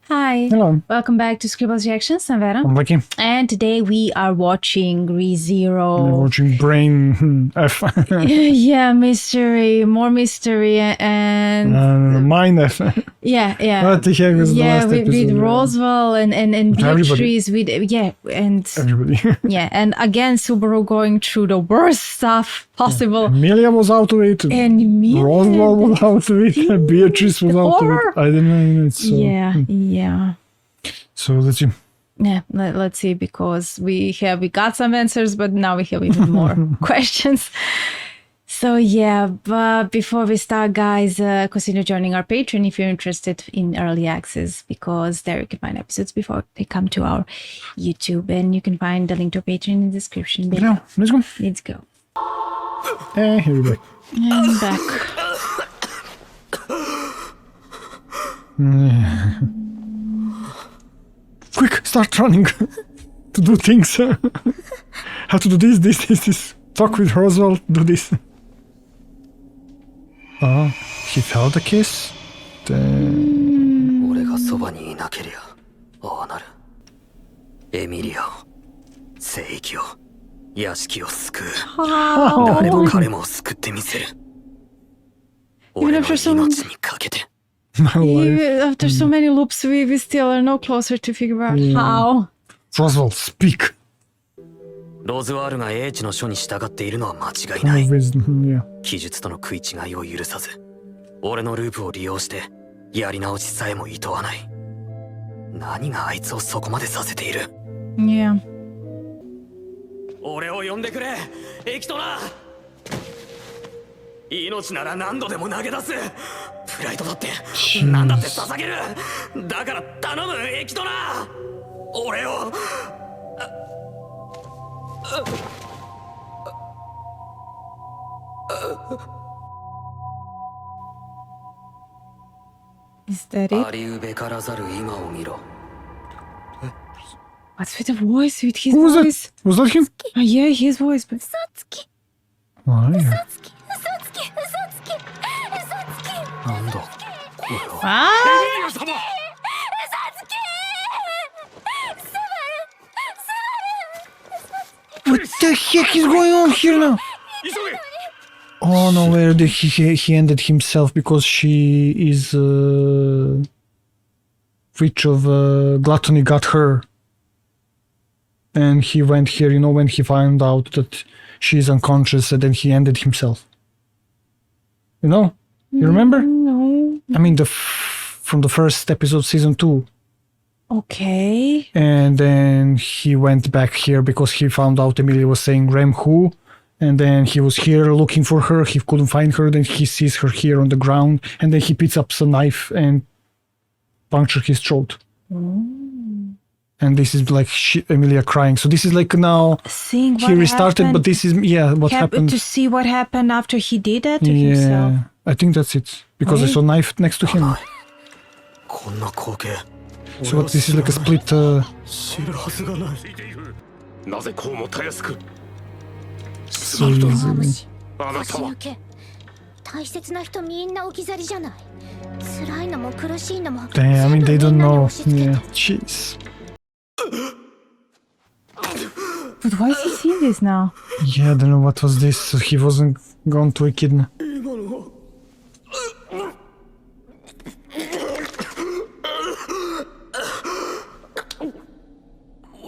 Hi. Hello. Welcome back to Scribbles Reactions. I'm Vera. I'm Vicky. And today we are watching ReZero. We're watching Brain F. Yeah, mystery, more mystery, and Mine F. yeah. What the heck was the last with episode? Roswell and Beatrice. With and Everybody. yeah, and again Subaru going through the worst stuff possible. Amelia was out of it. And Amelia, Roswell was out of it. Beatrice was out of it. I didn't know it. So. Yeah. So let's see. Yeah, let's see, because we got some answers, but now we have even more questions. So yeah, but before we start, guys, consider joining our Patreon if you're interested in early access, because there you can find episodes before they come to our YouTube, and you can find the link to our Patreon in the description below. Yeah, let's go. Let's go. Here we go. And back. Quick, start running to do things. How to do this. Talk with Roswell, do this. Oh, he felt a kiss. Then... 俺がそばにいなけりゃ、ああなる。エミリアを、聖域を、屋敷を救う。誰も彼も救ってみせる。俺の命にかけて。After so many loops, we still are no closer to figure out how. Roswell, speak. ロズワールが英知の書に従っているのは間違いない。 Yeah. 記述との食い違いを許さず、俺のループを利用してやり直しさえも厭わない。何があいつをそこまでさせている？ Yeah. 俺を呼んでくれ、エキトナ。命なら何度でも投げ出す。プライドだって何だって捧げる。だから頼む、エキトナ。俺を。Is that it? ありうべからざる今を見ろ。 What's with the voice? With his Who was voice? that? Was that him? Oh, yeah, his voice. But... Oh, yeah. なんだこれは。Ah! What the heck is going on here now? Oh no, where did he ended himself because she is witch of gluttony got her, and he went here. You know, when he found out that she's unconscious, and then he ended himself. You know, you remember? No. I mean, from the first episode, season 2. Okay. And then he went back here because he found out Emilia was saying Rem who, and then he was here looking for her. He couldn't find her. Then he sees her here on the ground, and then he picks up some knife and punctures his throat. And this is like Emilia crying. So this is like now Seeing he restarted, but this is what happened. To see what happened after he did that to himself. I think that's it because I saw a knife next to him. こんな光景。 So what, this is like a split. 知るはずがない。なぜこうもたやすく。So easy. あなたは。大切な人みんな置き去りじゃない。辛いのも苦しいのも。 Damn, I mean they don't know. Yeah, jeez. But why is he seeing this now? Yeah, I don't know what was this. So he wasn't gone to Echidna.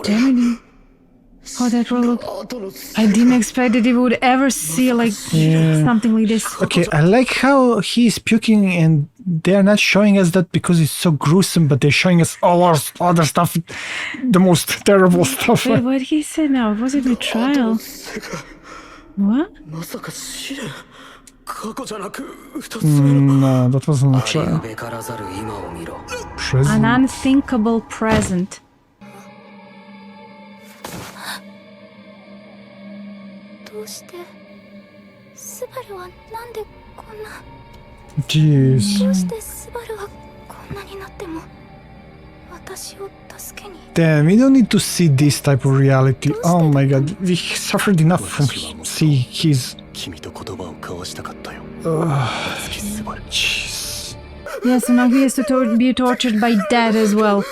Damn it. Oh, that will look... I didn't expect that he would ever see like something like this. Okay, I like how he's puking and they're not showing us that because it's so gruesome, but they're showing us all our other stuff, the most terrible stuff. Wait, what did he say now? Was it a trial? What? まさか試練。過去じゃなく二つ目の。 No, that wasn't a ありう trial. べからざる今を見ろ。 An Present. unthinkable present. どうしてスバルはなんでこんな Jeez. どうしてスバルはこんなになっても私を助けに Damn, we don't need to see this type of reality. Oh my god, we suffered enough from see his... 君と言葉を交わしたかったよ。 Jeez. Yes, and now he has to be tortured by that as well.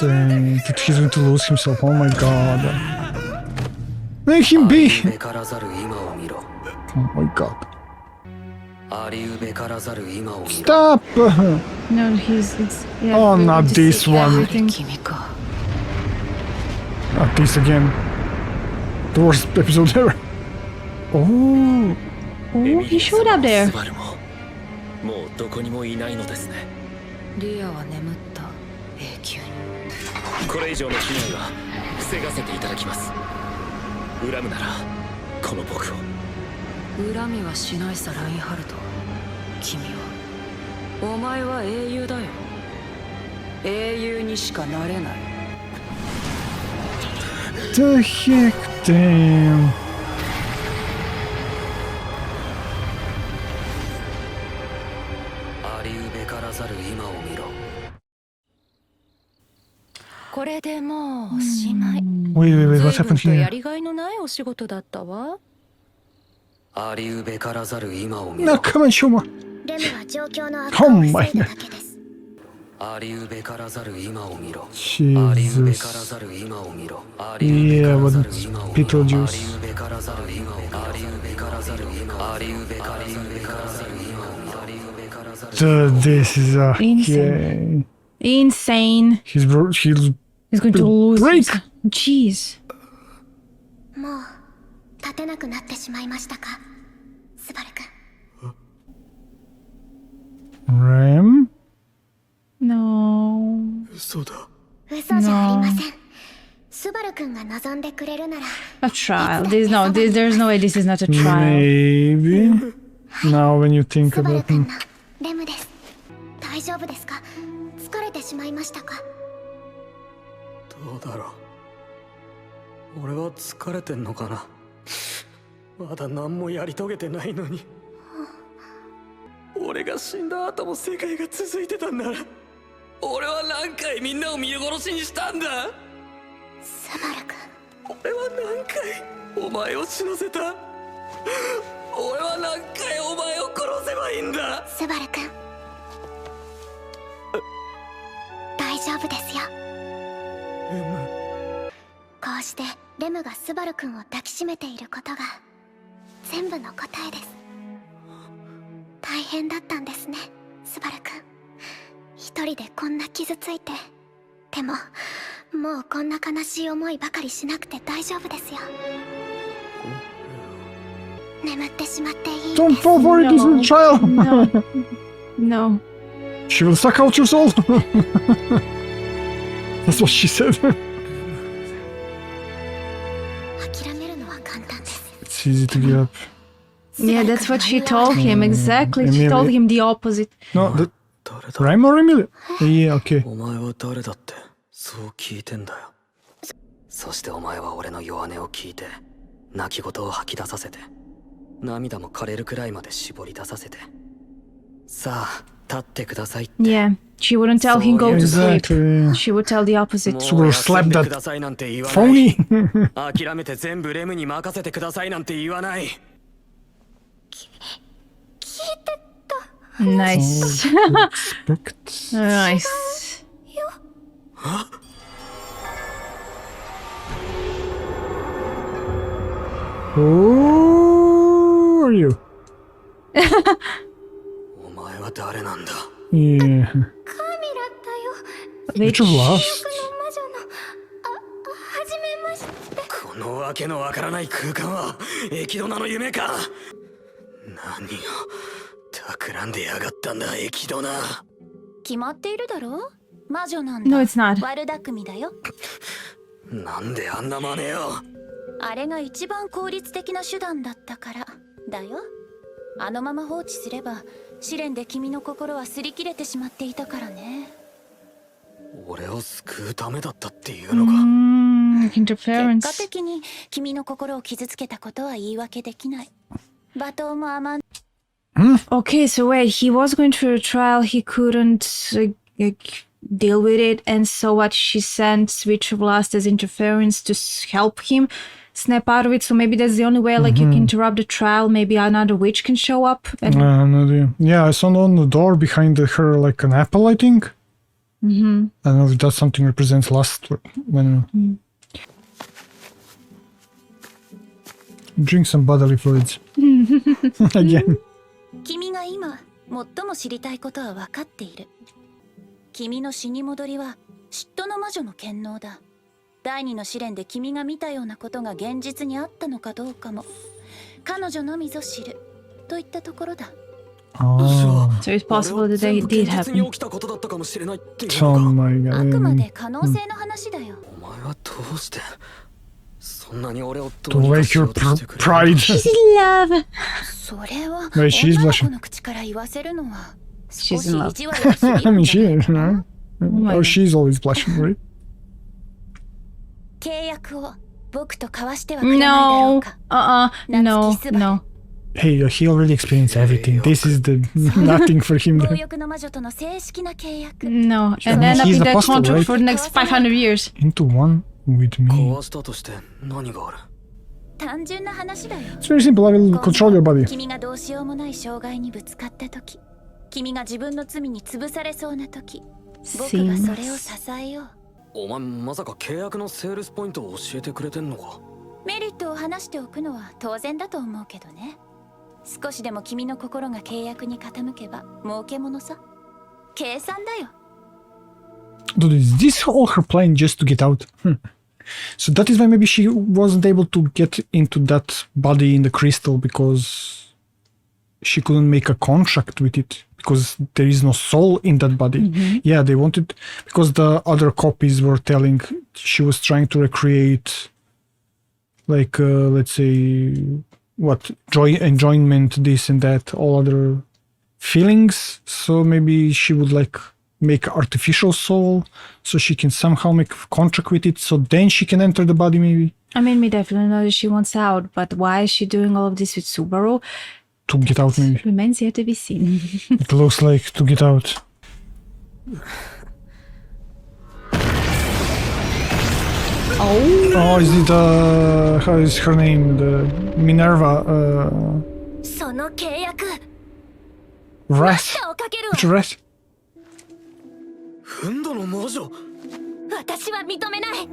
Dang, he's going to lose himself. Oh my god. Let him be! べからざる今を見ろ Oh my god. ありうべからざる今を見ろ Stop! No, it's yeah, Oh, we not just this see one. everything. 君か Not this again. The worst episode ever. Oh. Oh, he showed up there. スバルももうどこにもいないのですね。リアは眠った永久にこれ以上の被害は防がせていただきます。恨むならこの僕を。恨みはしないさラインハルト。君はお前は英雄だよ。英雄にしかなれない。 The heck, damn. ありうべからざる今を見ろ これでもうおしまい。 Wait, what's 随分 happened とや here? りがいのないお仕事だったわ。ありうべからざる今を見ろ Come on, show more. レムは状況の悪化を防いだだけですありうべからざる今を見ろありうべから Jesus. ざる今を見ろありうべ Yeah, からざ but る今を見ろ Beetlejuice. ありうべからざる今を見ろありうべからざる今ありうべからざる今を見ろありうべからざる This is a Insane. yeah. Insane. He's He's going to lose. break. Jeez. もう立てなくなってしまいましたかスバル君 Ram. No. 嘘だ嘘じゃありませんスバル君が望んでくれるなら A trial. There's no way this is not a trial. Maybe. Now when you think スバル about 君 him. のレムです大丈夫ですか疲れてしまいましたかどうだろう俺は疲れてんのかなまだ何もやり遂げてないのに俺が死んだ後も世界が続いてたんなら俺は何回みんなを見殺しにしたんだスバル君俺は何回お前を死なせた俺は何回お前を殺せばいいんだスバル君大丈夫ですよこうしてレムがスバル君を抱きしめていることが全部の答えです大変だったんですねスバル君一人でこんな傷ついてでももうこんな悲しい思いばかりしなくて大丈夫ですよ眠ってしまっていいん Don't です fall for it, this is a trial. No. No. She will suck out your soul. That's what she said. 諦めるのは簡単です It's easy to give up. Yeah, that's what she told him. Exactly. She told him the opposite. No, the 誰だ Rhyme or Emilia? Yeah, okay. お前は誰だってそう聞いてんだよそしてお前は俺の弱音を聞いて泣き言を吐き出させて涙も枯れるくらいまで絞り出させてさあ立ってくださいって Yeah. She wouldn't tell him go to sleep. Exactly. She would tell the opposite. もう Subaru 休ん slapped で that くださいなんて言わない Phony. 諦めて全部レムに任せてくださいなんて言わない Nice. Respect. Nice. Who are you? お前は誰なんだ Yeah. カーミラだよ Which of us? 魔女のはじめましてこのわけのわからない空間はエキドナの夢か何を企んでやがったんだエキドナ決まっているだろ魔女なん No, it's not. 悪巧みだよなんであんな真似をあれが一番効率的な手段だったからだよあのまま放置すれば試練で君の心は擦り切れてしまっていたからね俺を救うためだったっていうのか、結果 Interference. 的に君の心を傷つけたことは言い訳できない罵倒も甘ん Okay, so wait, he was going through a trial, he couldn't deal with it, and so what, she sent Switch of Last as interference to help him, snap out of it. So maybe that's the only way, like, you can interrupt the trial. Maybe another witch can show up. And No idea. Yeah, I saw on the door behind her like an apple, I think. I don't know if that something represents lust. When drink some bodily fluids. Again. 君が今最も知りたいことは分かっている。君の死に戻りは嫉妬の魔女の権能だ。第二の試練で君が見たようなことが現実にあったのかどうかも彼女のみぞ知るといったところだ。Oh. so it's possible that they did happen. Oh my あくま god. で可能性の話だよ。お前はどうしてそんなに俺を To wake your pride. Love. それは Wait, she's 女の blushing. 子の口から言わせるのは少 She's し in 意 love. 地悪が過ぎ I る mean, ん she じゃない is, か no? な。 my Oh, god. she's always blushing, right? 契約を僕と交わしてはくれないだろう No. か。 No. No. Hey, he already experienced everything. This is the nothing for him. 強欲の魔女との正式な契約。 No. I And mean, end up he's in a that apostle, contract right? for the next 500 years. Into one with me. 交わしたとして何がある？単純な話だよ。 It's very simple. I will control your body. 君がどうしようもない障害にぶつかった時、君が自分の罪に潰されそうな時、僕がそれを支えよう。お前まさか契約のセールスポイントを教えてくれてんのか？メリットを話しておくのは当然だと思うけどね。少しでも君の心が契約に傾けば儲けものさ。計算だよ。 Dude, is this all her plan just to get out? So that is why maybe she wasn't able to get into that body in the crystal because she couldn't make a contract with it because there is no soul in that body. Yeah, they wanted because the other copies were telling she was trying to recreate like let's say what joy, enjoyment, this and that, all other feelings. So maybe she would like make artificial soul so she can somehow make a contract with it so then she can enter the body maybe I mean, we definitely know that she wants out, but why is she doing all of this with Subaru? to get out maybe. Remains yet to be seen. It looks like to get out. Oh, is it how is her name? The Minerva その契約 Wrath. をかける Which Wrath? フンドの魔女。私は認めない。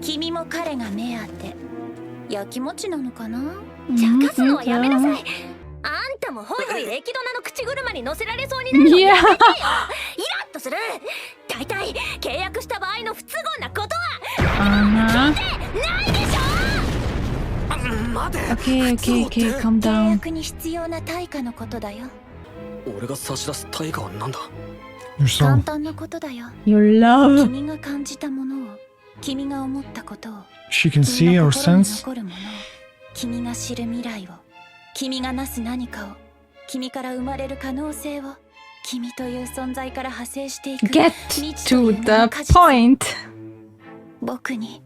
君も彼が目当て。やきもちなのかな。茶化すのはやめなさい。あんたもホイホイエキドナの口車に乗せられそうになるのやめてよ。イラッとする。大体契約した場合の不都合なことはないでしょ。待て。 Okay, okay, okay, calm 契 down. 約に必要な対価のことだよ。俺が差し出す対価は何だ？ Your 簡 soul. 単なことだよ。 Your love. 君が感じたものを、君が思ったことを、 She can 君 see の or 心に sense. 残るものを、君が知る未来を、君がなす何かを、君から生まれる可能性を、君という存在から派生していく Get 未知とい to う名の the 果実 point. 僕に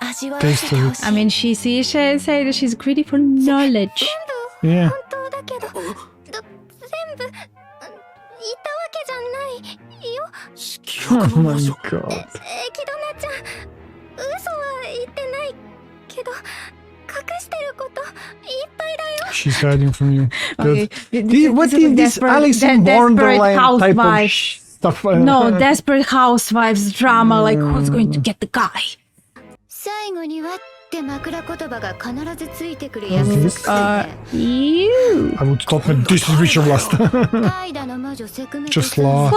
味わわせてほしい。 I mean, she say that she's greedy for knowledge. Yeah. 本当だけど、全部言ったわけじゃないよ。記 Oh 憶の my 魔女。 god. エキドナちゃん、嘘は言ってないけど、隠してることいっぱいだよ。 She's hiding from you. Okay. What This is this desperate- Alice in desperate Borderland type of housewife. stuff? No, desperate housewives drama. Like, who's going to get the guy? 最後にはって枕言葉が必ずついてくる やつですYou. I would stop at this is Richard Blast. 怠惰の魔女セクメ Just laugh.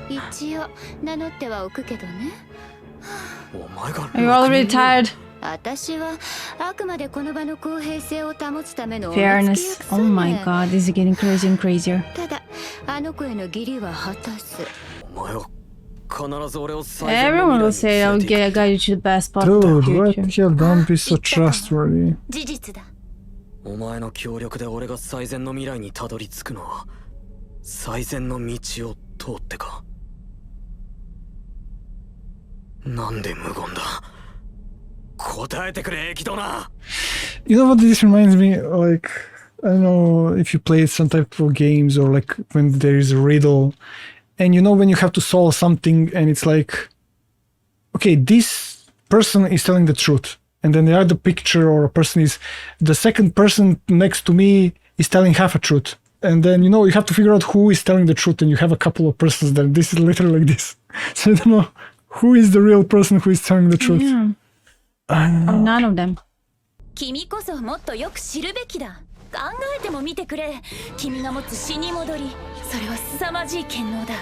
一応名乗ってはおくけどね。お前が Are you already tired? 私はあくまでこの場の公平性を保つための Fairness. Oh my god, this is getting crazier and crazier. ただあの子への義理は果たす。お前は必ず俺を最善 Everyone の will 未来 say に I'll 連れて行く guide you to the best spot of Dude, the what the future. hell? Don't be so trustworthy. 事実だ。お前の協力で俺が最善の未来にたどり着くのは最善の道を通ってか。なんで無言だ。答えてくれエキドナ。 You know what this reminds me? Like, I don't know if you play some type of games or like when there is a riddle and you know when you have to solve something and it's like, okay, this person is telling the truth, and then the other picture or a person is the second person next to me is telling half a truth, and then you have to figure out who is telling the truth, and you have a couple of persons that this is literally like this. So I don't know who is the real person who is telling the truth. Yeah. Or none of them. 君こそもっとよく知るべきだ。考えてもみてくれ。君が持つ死に戻り、それは凄まじい権能だ。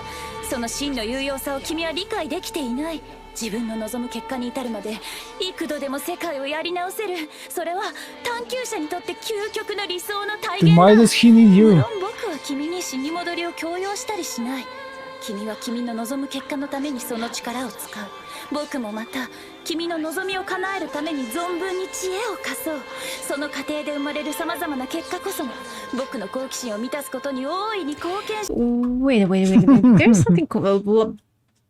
その真の有用さを君は理解できていない。自分の望む結果に至るまで幾度でも世界をやり直せる。それは探求者にとって究極の理想の体現 Then だ。 why does he need 無 you? 論僕は君に死に戻りを強要したりしない。君は君の望む結果のためにその力を使う。僕もまた君の望みを叶えるために存分に知恵を貸そう。その過程で生まれるさまざまな結果こそが僕の好奇心を満たすことに大いに貢献し。 Wait. There's something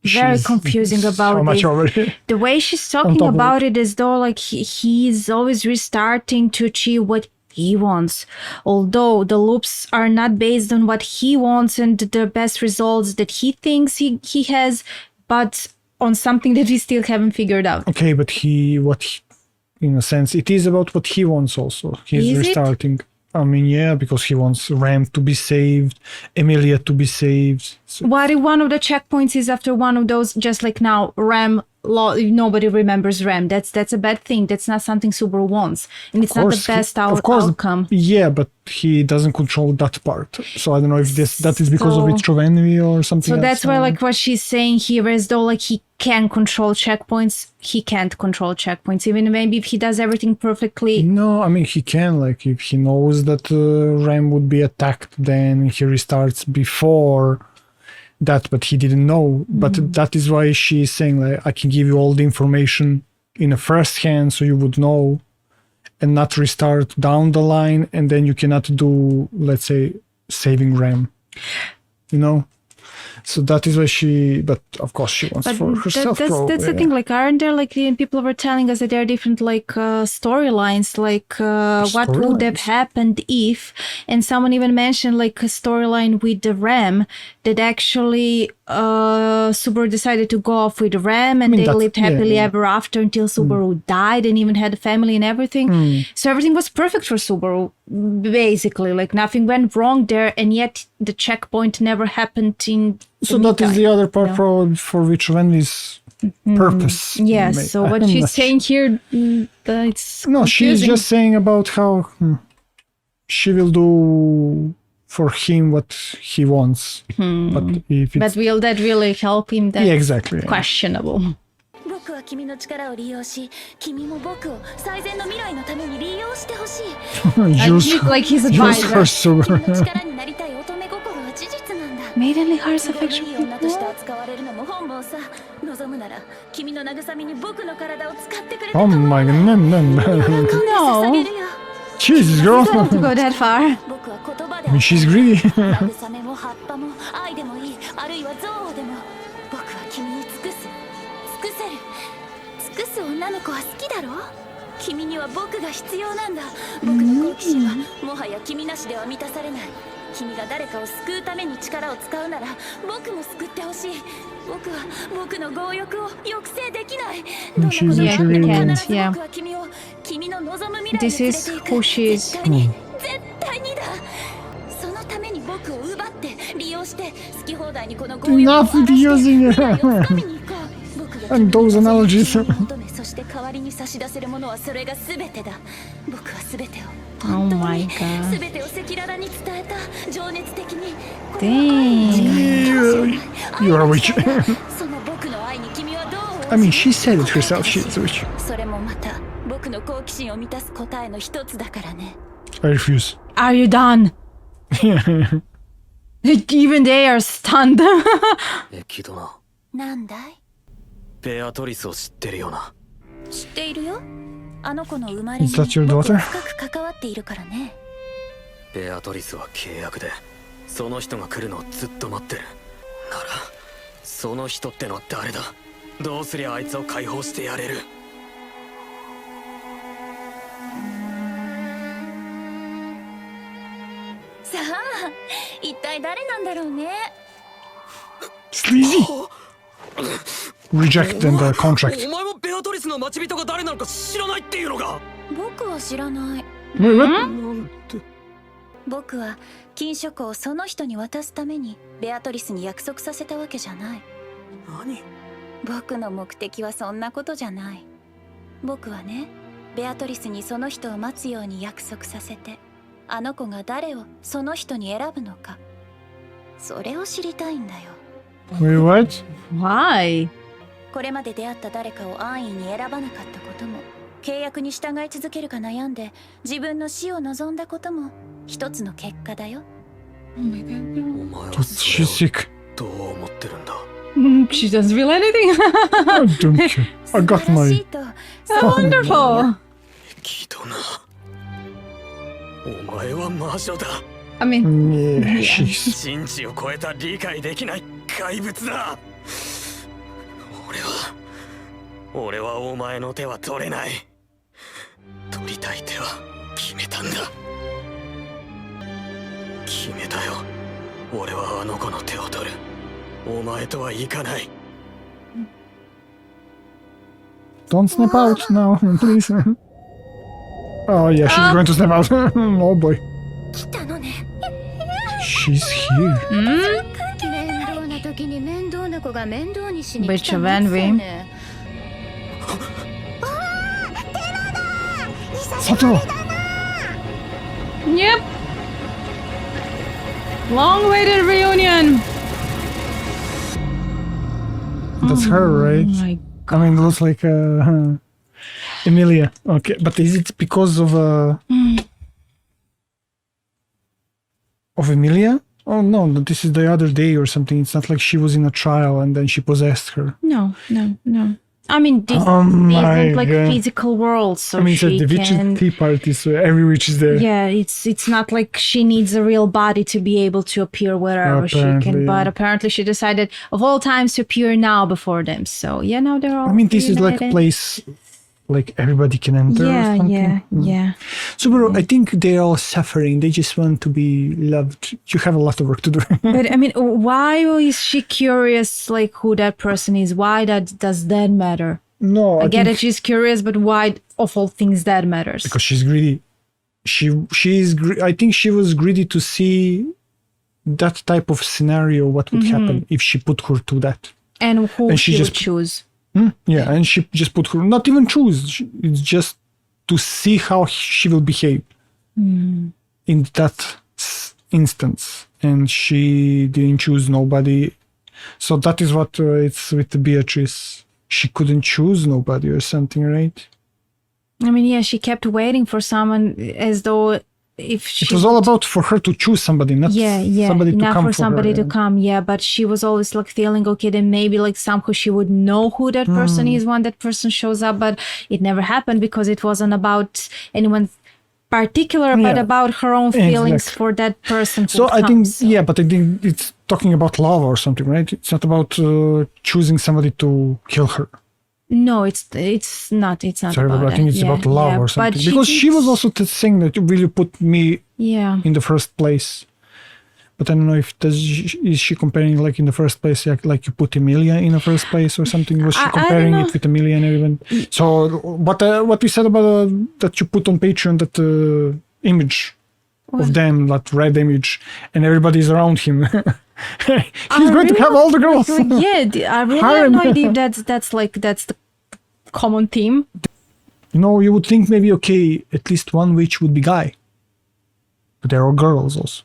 very confusing so about much this. already. The way she's talking top of about it as though like he's always restarting to achieve what he wants, although the loops are not based on what he wants and the best results that he thinks he has, but on something that we still haven't figured out. Okay, but in a sense, it is about what he wants also. He's Is it? restarting. I mean, yeah, because he wants Ram to be saved, Emilia to be saved. So, What if one of the checkpoints is after one of those, just like now, nobody remembers Ram. That's a bad thing. That's not something Subaru wants. And it's not the best outcome. Yeah, but he doesn't control that part. So I don't know if that is because of its envy or something So else. that's why, like, what she's saying here is though, like, he can control checkpoints. He can't control checkpoints. Even maybe if he does everything perfectly. No, I mean, he can. Like, if he knows that Ram would be attacked, then he restarts before that, but he didn't know. But that is why she's saying, like, I can give you all the information in a first hand so you would know and not restart down the line, and then you cannot do, let's say, saving Ram. So that is why but of course she wants for herself. That's the thing. Like, aren't there, like, people were telling us that there are different, like, storylines, like, what would have happened if, and someone even mentioned, like, a storyline with the Ram that actually Subaru decided to go off with Ram, and they lived happily ever after until Subaru died and even had a family and everything. So everything was perfect for Subaru, basically. Like, nothing went wrong there, and yet the checkpoint never happened in. So that is the other part for which Wendy's purpose. Yes. So what she's saying here, it's no, confusing. she's just saying about how she will do for him what he wants. But will that really help him? That's exactly. Questionable. 僕は君の力を利用し、君も僕を最善の未来のために利用してほしい。 Use like his her advisor. 君の力になりたい乙女心は事実なんだ。 Maidenly heart's いい affection. 女として扱われるのも本望さ。望むなら君の慰めに僕の体を使ってくれて Oh my god, no. 捧げるよ。 Jesus, girl. Don't go that far. 僕は言葉で I mean, she's greedy. 慰めも葉っぱも愛でもいい、あるいは憎悪でも僕は君に尽くす。尽くせる。尽くす女の子は好きだろ。君には僕が必要なんだ。僕の好奇心はもはや君なしでは満たされない。君が誰かを救うために力を使うなら僕も救ってほしい。僕は僕の強欲を抑制できない。どんなことがあっても必ず僕は君を君の望む未来に連れて This is 行く。 who she is. 絶対にだ。そのために僕を奪って利用して好き放題にこの強欲を荒らして Enough using 未来を掴みに行こう。僕が And those analogies. 求めそして代わりに差し出せるものはそれが全てだ。僕は全てを Oh my god. 全てを赤裸々に伝えた。情熱的に Dang. You are a witch. その僕の愛に君はどう I mean, she said it herself. She's a witch. それもまた僕の好奇心を満たす答えの一つだからね。 I refuse. Are you done? Even they are stunned. エキドナ、なんだい？ベアトリスを知ってるよな。知っているよ。あの子の生まれに Is that your 僕 daughter? は深く関わっているからね。ベアトリスは契約で、その人が来るのをずっと待ってる。なら、その人ってのは誰だ？どうすりゃあいつを解放してやれる？さあ、一体誰なんだろうね。 Sleazy. Reject the contract. お前もベアトリスのの待ち人が誰なのか知らないっていうのか。僕は知らない。 Wait, what? なんて。僕は金書庫をその人に渡すためにベアトリスに約束させたわけじゃない。何。僕の目的はそんなことじゃない。僕はね、ベアトリスにその人を待つように約束させて、あの子が誰をその人に選ぶのか、それを知りたいんだよ。 Wait, what? Why? これまで出会った誰かを安易に選ばなかったことも、契約に従い続けるか悩んで自分の死を望んだことも一つの結果だよ。お前は She's それを sick. どう思ってるんだ。 She doesn't feel anything. I don't care. I got 素晴らしい my. と So wonderful. きっとな。お前は魔女だ。I mean, Yeah, Yeah. she's. 人知を超えた理解できない怪物だ。俺はお前の手は取れない。取りたい手は決めたんだ。決めたよ。俺はあの子の手を取る。お前とはいかない。 Don't snap out now, please. Oh yeah, she's going to snap out. Oh boy. 来たのね。 She's here. 面倒な時に面倒な子が面倒にしに Bitch 来た of もんさ envy. ね。 Sato! Yep. Long-awaited reunion. That's her, right? Oh my I mean, it looks like Emilia. Okay, but is it because of Emilia? Oh no, this is the other day or something. It's not like she was in a trial and then she possessed her. No. I mean, this Oh my isn't like God. physical world, so I mean, it's she at the witch's can. tea party, so every witch is there. Yeah, it's not like she needs a real body to be able to appear wherever she Apparently, can. But yeah. apparently, she decided of all times to appear now before them. So yeah, now they're all. I mean, this is like a reunited. place like everybody can enter or Yeah, something. yeah. Subaru, I think they're all suffering. They just want to be loved. You have a lot of work to do. But I mean, why is she curious, like who that person is? Why does that matter? No, I get think it, she's curious, but why of all things that matters? because she's greedy. I think she was greedy to see that type of scenario. What would happen if she put her to that? And who and she she would just- choose? Yeah, and she just put her. Not even choose. It's just to see how she will behave in that instance. And she didn't choose nobody. So that is what it's with Beatrice. She couldn't choose nobody or something, right? I mean, yeah, she kept waiting for someone as though if she It was all about for her to choose somebody, not somebody to not come for somebody her. to come. Yeah, but she was always like feeling okay. Then maybe like somehow she would know who that person is when that person shows up. But it never happened because it wasn't about anyone particular, but Yeah. about her own feelings Exactly. for that person. Who So I think, comes. So- yeah, but I think it's talking about love or something, right? It's not about choosing somebody to kill her. No, it's not. It's not. Sorry, about but I think that. it's Yeah, about love yeah, or but something. Because she was also saying that will you put me Yeah. in the first place? But I don't know if is she comparing like in the first place, like you put Emilia in the first place or something? Was she I don't comparing know. it with Emilia and everyone? So what we said about that you put on Patreon, that image of them, that red image, and everybody's around him. He's going to have all the girls. Yeah, I really have Harem. no idea if that's the common theme. You know, you would think maybe, okay, at least one witch would be guy. But there are girls also.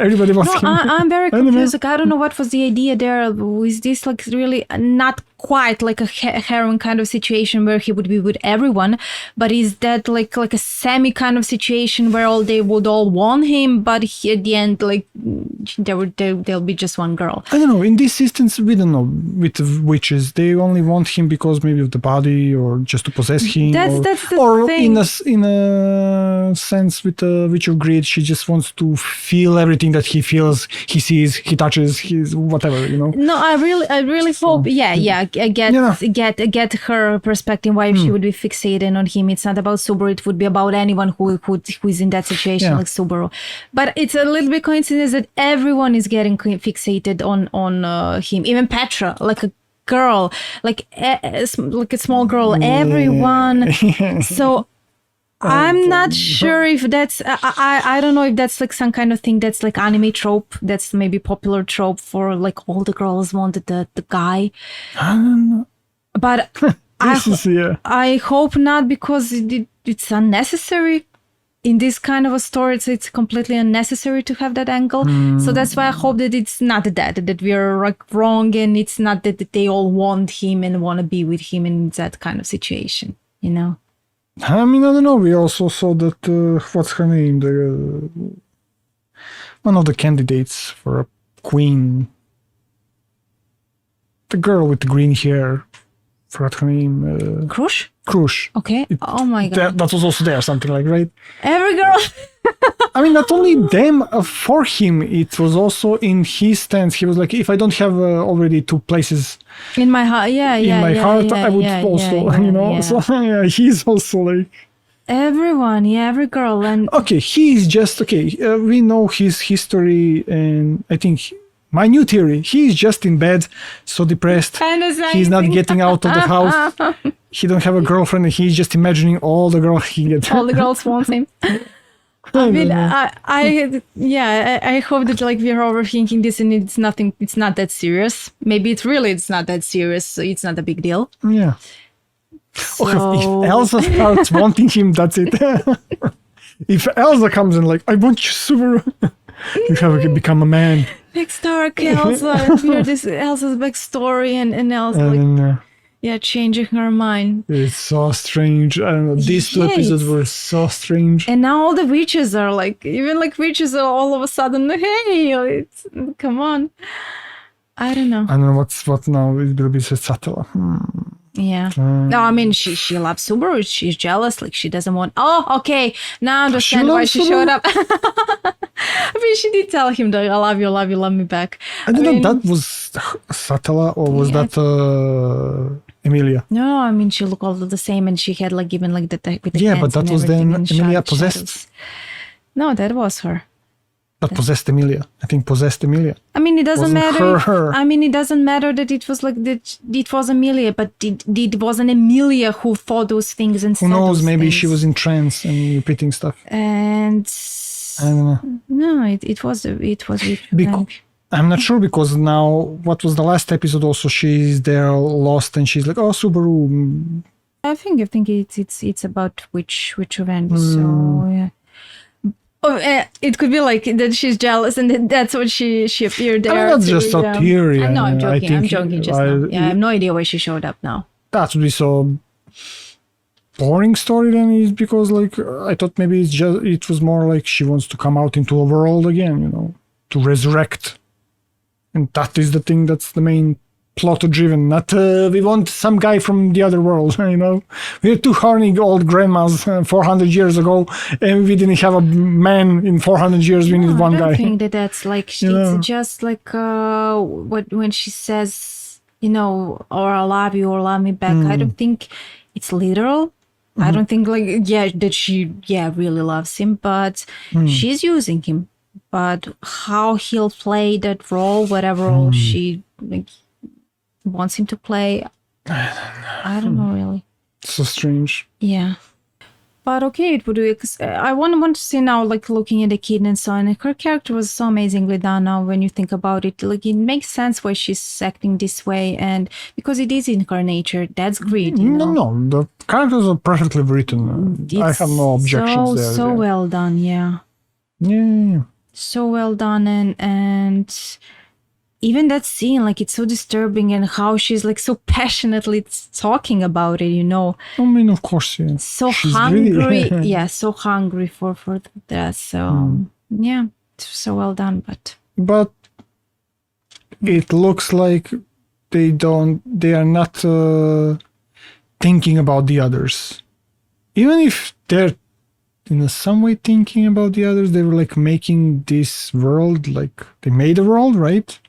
Everybody wants No, him. I'm very don't know. confused. Like, I don't know what was the idea there. Is this like really not quite like a harem kind of situation where he would be with everyone, but is that like a semi kind of situation where they would all want him, but at the end like there'll be just one girl. I don't know. In this instance, we don't know with the witches. They only want him because maybe of the body or just to possess him. That's the or thing. in a sense with the witch of greed, she just wants to feel everything that he feels, he sees, he touches, he's whatever, you know. No, I really hope. Yeah, I get her perspective. Why she would be fixated on him? It's not about Subaru. It would be about anyone who's in that situation, like Subaru. But it's a little bit coincidence that everyone is getting fixated on him. Even Petra, like a girl, like a small girl, everyone. So I'm not sure if that's I don't know if that's like some kind of thing that's like anime trope, that's maybe popular trope for like all the girls wanted the guy. I don't know. But I hope not, because it's unnecessary. In this kind of a story, it's completely unnecessary to have that angle. So that's why I hope that it's not that we are like wrong, and it's not that they all want him and want to be with him in that kind of situation, you know? I mean, I don't know. We also saw that, what's her name? One of the candidates for a queen. The girl with the green hair. Forgot her name. Krush? Krush. Okay. Oh my God. That was also there, something like, right? Every girl. I mean, not only them, for him, it was also in his stance. He was like, if I don't have already 2 places in my heart, I would also, you know. Yeah. So yeah, he's also like everyone, every girl. And okay, he's just okay. We know his history, and I think my new theory: he's just in bed, so depressed. He's not getting out of the house. He don't have a girlfriend, and he's just imagining all the girls he gets. All the girls want him. I mean, I hope that like we're overthinking this, and it's not that serious. Maybe it's not that serious, so it's not a big deal. Yeah. So... Okay, if Elsa starts wanting him, that's it. If Elsa comes in like, I want you, Subaru, you have to become a man. Next arc, Elsa, and hear this Elsa's backstory, and Elsa changing her mind. It's so strange. I don't know. These 2 episodes were so strange. And now all the witches are like, even like witches are all of a sudden, hey, come on. I don't know. I don't know what now. It will be subtle. Yeah. No, I mean, she loves Subaru. She's jealous. Like, she doesn't want... Oh, okay. Now I understand why she showed up. I mean, she did tell him that I love you, love me back. I don't know, that was Satala, or was that Emilia? No, I mean, she looked all the same, and she had like even like the with the yeah, but that was then Emilia possessed. Shadows. No, that was her. That possessed Emilia. I think possessed Emilia. I mean, it doesn't matter. Her. I mean, it doesn't matter that it was like that. It was Emilia, but it wasn't Emilia who thought those things and who knows? Maybe she was in trance and repeating stuff. And I don't know. No, it was. I'm not sure, because now what was the last episode? Also, she's there lost, and she's like, "Oh, Subaru." I think it's about which event. So yeah. It could be like that she's jealous, and that's what she appeared there. I mean, that's just a theory. No, I'm joking. I'm joking just now. Yeah, I have no idea why she showed up now. That would be so boring story then, is because like I thought maybe it was more like she wants to come out into a world again, you know, to resurrect. And that is the thing that's the main plot driven, not we want some guy from the other world, you know. We're 2 horny old grandmas 400 years ago, and we didn't have a man in 400 years. We need one guy. I don't think that's like it's just like when she says, you know, or I love you or love me back. I don't think it's literal. I don't think like that she really loves him, but she's using him. But how he'll play that role, whatever role she like wants him to play, I don't know really. So strange. Yeah. But okay, it would do it, 'cause I want to see now, like looking at Echidna and so on. Her character was so amazingly done now when you think about it. Like it makes sense why she's acting this way, and because it is in her nature, that's greed. You know? No, the characters are perfectly written. I have no objections there. So well done, yeah. Yeah. So well done, and even that scene, like it's so disturbing, and how she's like so passionately talking about it, you know. I mean, of course, yeah. So she's hungry, greedy. so hungry for that. So yeah, so well done. But it looks like they are not thinking about the others, even if they're in some way thinking about the others. They were like making this world, like they made a world, right?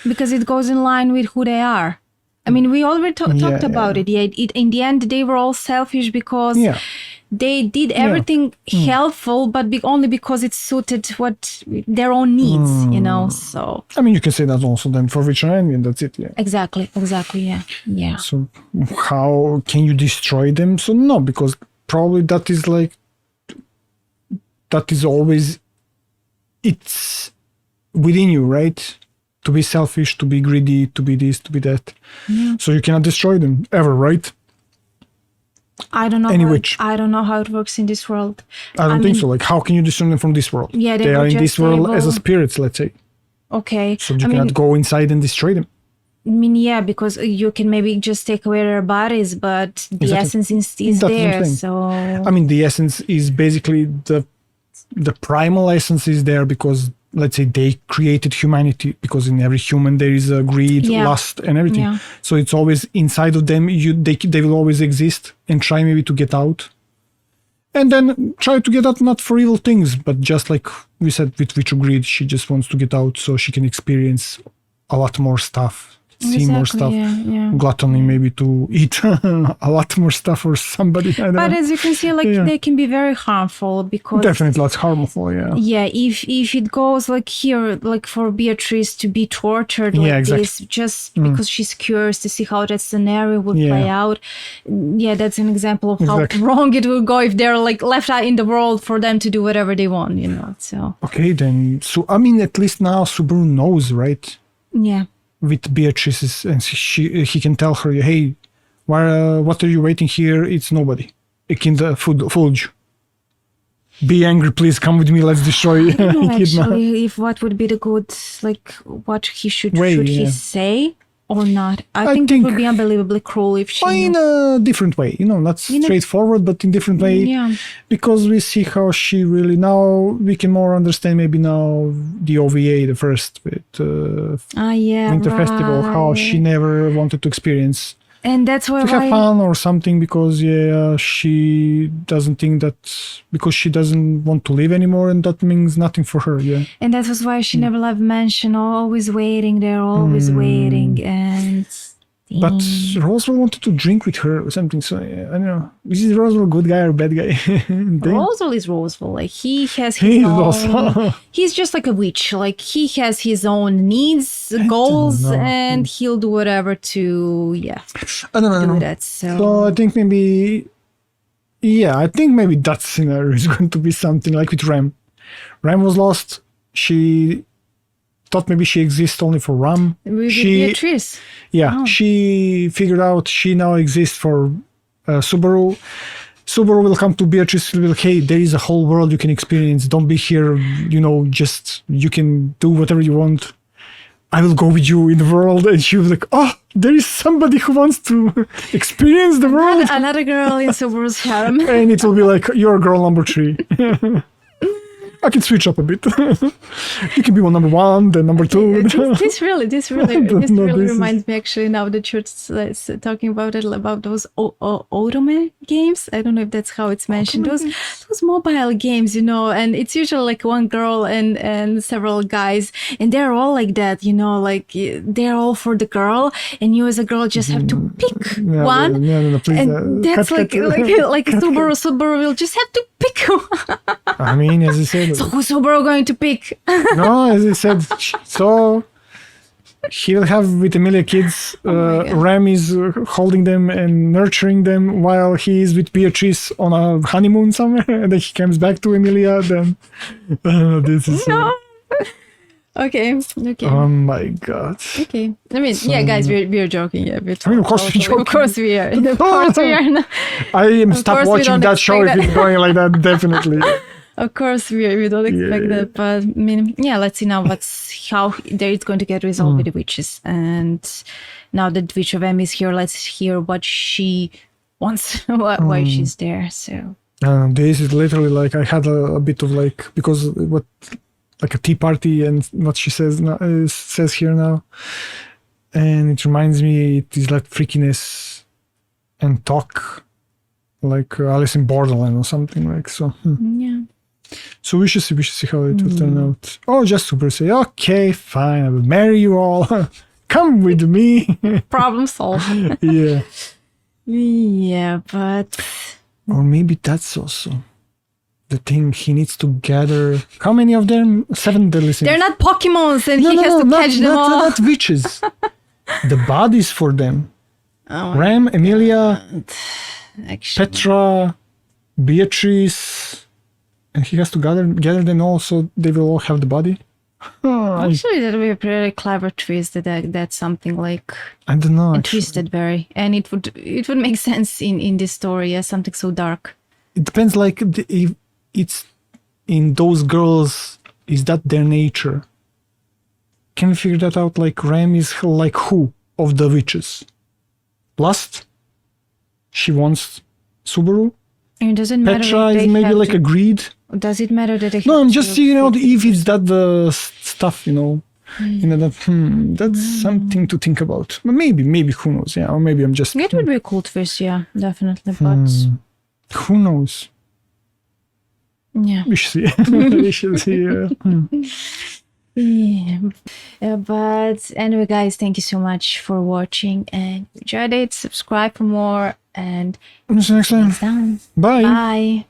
Because it goes in line with who they are. I mean, we already talked Yeah, about it. Yeah, in the end, they were all selfish because they did everything helpful, but only because it suited what their own needs, you know. So I mean, you can say that also then for Witcher envy, and that's it. Yeah. exactly, yeah. So how can you destroy them? So no, because probably that is always it's within you, right? To be selfish, to be greedy, to be this, to be that. So you cannot destroy them ever, right? I don't know. Any How witch. I don't know how it works in this world. I don't think mean, so. Like, how can you destroy them from this world? Yeah, they were are in this just world as a able- spirits, let's say. Okay. So you I cannot mean, go inside and destroy them. I mean, yeah, because you can maybe just take away their bodies, but the Exactly. essence is That's what I'm there. saying. So I mean, the essence is basically the primal essence is there because, let's say, they created humanity, because in every human there is a greed, Yeah. lust, and everything. Yeah. So it's always inside of them. They will always exist and try maybe to get out. And then try to get out, not for evil things, but just like we said with Witcher Greed, she just wants to get out so she can experience a lot more stuff, see more stuff. Yeah. Gluttony, maybe to eat a lot more stuff for somebody. I don't But know. as you can see, like Yeah. they can be very harmful because Definitely that's harmful, yeah. yeah, if it goes like here, like for Beatrice to be tortured like Yeah, exactly. this, just because she's curious to see how that scenario will Yeah. play out. Yeah, that's an example of Exactly. how wrong it will go if they're like left out in the world for them to do whatever they want, you know. So Okay, then. So, I mean, at least now Subaru knows, right? yeah. With Beatrice's, and he can tell her, hey, what are you waiting here? It's nobody. Echidna fooled you. Be angry, please. Come with me. Let's destroy No, Echidna. actually, if what would be the good, like, what should Way, he yeah. say or not? I I think it think- would be unbelievably cruel if she. Or in knew. a different way, not In a- straightforward, but in different way. Yeah. Because we see how she really now we can more understand maybe now the OVA, the first with Yeah. Winter Festival, how she right. never wanted to experience And that's why. to have fun or something, because she doesn't think that, because she doesn't want to live anymore, and that means nothing for her. And that was why she Mm. never loved mansion, always waiting there, always waiting. And But Roswell wanted to drink with her or something, so I don't know, is Roswell a good guy or bad guy? Roswell is Roswell. Like he has his He's own. also He's just like a witch. Like he has his own needs, goals, know. and he'll do whatever to I don't know. do that. So So I think maybe that scenario is going to be something like with Ram. Ram was lost. She thought maybe she exists only for Ram. with She, Beatrice. she figured out she now exists for Subaru. Subaru will come to Beatrice and will be like, hey, there is a whole world you can experience. Don't be here, just you can do whatever you want. I will go with you in the world. And she was like, oh, there is somebody who wants to experience the world. Another girl in Subaru's harem. And it will be like, you're girl number 3. I can switch up a bit. You can be number 1, then number 2. This really this is- reminds me actually now that you're talking about it, about those otome games. I don't know if that's how it's mentioned. Those mobile games, and it's usually like one girl and several guys, and they're all like that, like they're all for the girl, and you as a girl just have to pick one. No, please, And that's cut. like Subaru will just have to pick one. I mean, as I said, So who's Subaru going to pick? no, as I said, so he'll have with Emilia kids. my God. Ram is holding them and nurturing them while he is with Beatrice on a honeymoon somewhere, and then he comes back to Emilia. Then this is. No. Okay. Oh my god. Okay. I mean, yeah, guys, we're joking. Yeah, we're I mean, of course we're joking. Of course we are. Of course we are. I am stop course we watching don't that show if expect it's going like that. Definitely. Of course we don't expect Yeah. that. But I mean, yeah, let's see now how there is going to get resolved with the witches. And now that Witch of M is here, let's hear what she wants, why she's there. So This is literally like I had a bit of like, because what, like a tea party, and what she says now, says here now, and it reminds me, it is like freakiness and talk, like Alice in Borderland or something like so. yeah. So we should see how it will turn out. Oh, just Super say, okay, fine, I will marry you all. Come with me. Problem solved. Yeah. Yeah, but Or maybe that's also the thing. He needs to gather. How many of them? 7 deadly sins. they're not Pokemons, and he has to catch them all. Not witches. The bodies for them. Oh, Ram, Emilia, actually, Petra, Beatrice, and he has to gather them all so they will all have the body. actually, that would be a pretty clever twist. That's something like I don't know. and Actually. twisted very, and it would make sense in this story as something so dark. It depends. Like if it's in those girls, is that their nature? Can we figure that out? Like Ram is like who of the witches? Lust. She wants Subaru. And does it matter? Petra if is they maybe have like to- a greed. Does it matter that they? No, have I'm to just figuring out if it's that the stuff, you know. That's something to think about. Maybe, who knows? Yeah, or maybe I'm just. It would be a cool twist, yeah, definitely. But Who knows? yeah. We should see. We should see. Yeah. But anyway, guys, thank you so much for watching, and if you enjoyed it, subscribe for more, and See you next time. next time. Bye. Bye.